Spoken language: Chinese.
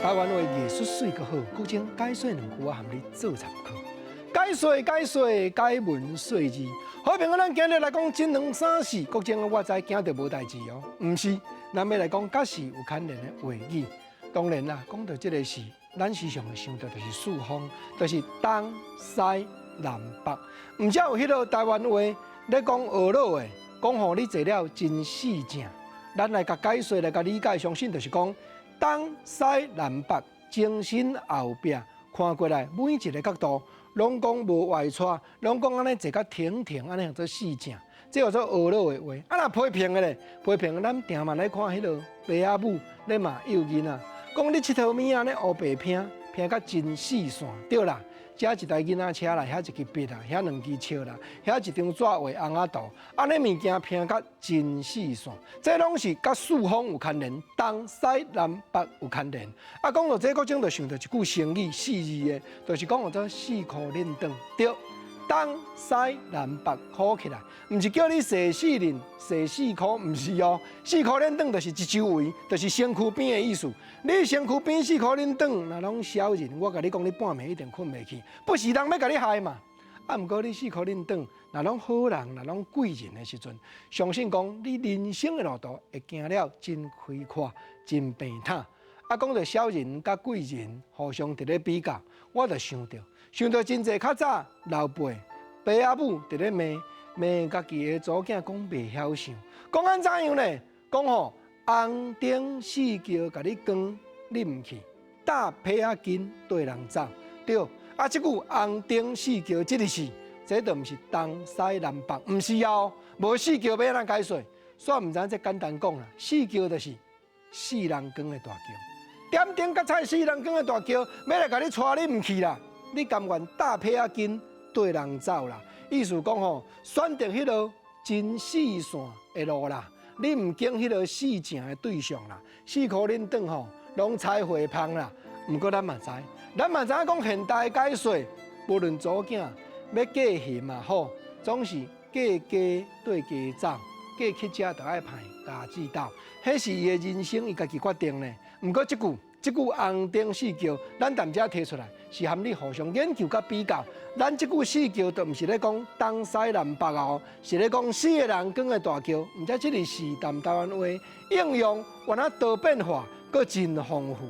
台湾话艺术水阁好，古今解说两句，我含你做参考。解文说字，好朋友，咱今日来讲真两三事，国情我知惊到无代志哦，毋是，咱要来讲甲事有牵连的话语。当然啦，讲到这个事，咱时常会想到就是四方，就是东西南北。毋则有迄个台湾话咧讲学老的，讲互你坐了真死正。咱来甲解说，来甲理解，相信就是讲东西南北前身后壁看过来，每一个角度拢讲无外错，拢讲安尼坐甲停停，安尼叫做死正。这叫做学老的话。啊，若批评的咧，批评咱定嘛来看迄个爸仔母咧嘛幼囡仔，讲你佚佗物啊咧黑白拼，拼甲真死线，对啦。遮一台囡仔车啦，遐一支笔啦，遐两支尺啦，遐一张纸画红仔图，安尼物件拼甲真死线，这拢是甲四方有牵连，东西南北有牵连。啊，讲到这个种，就想到一句成语，四字的，就是讲做四库恁长，对。东西南北考起来，毋是叫你四四恁、四四库，毋是哦。四库恁长就是一周围，就是身躯边的意思。你身躯边四库恁长，若拢小人，我甲你讲，你半暝一定困袂去，不是人要甲你害嘛。啊，毋过你四库恁长，若拢好人，若拢贵人的时阵，相信讲你人生的路途会行了真开阔、真平坦。啊，讲到小人甲贵人互相伫咧比较，我就想到真济较早老辈爸仔母伫咧骂家己的祖囝讲袂晓想，讲安怎样呢？讲吼红灯四桥甲你讲你毋去，搭皮仔筋对人走，对。啊，即句红灯四桥即个事，这就毋是东西南北，毋是哦，无四桥要安怎解说？煞毋知这简单讲啦，四桥就是四人扛的大桥。点点甲菜四人扛的大桥，要来甲你带你毋去啦，你甘愿搭皮仔筋对人走啦？意思讲吼，选择迄条真死线的路啦，你毋经迄条死正的对象啦，四库恁长吼，拢踩回芳啦。毋过咱嘛知讲现代解说，无论祖囝要嫁婿嘛好，总是嫁家对家走，嫁去遮就爱派家己斗，迄是伊的人生，伊家己决定呢。毋过即句红灯四桥，咱踮遮提出来，是含你互相研究甲比较。咱即句四桥，就毋是咧讲东西南北哦，是咧讲四个人扛的大桥。毋知即个时谈台湾话应用，原来多变化，阁真丰富。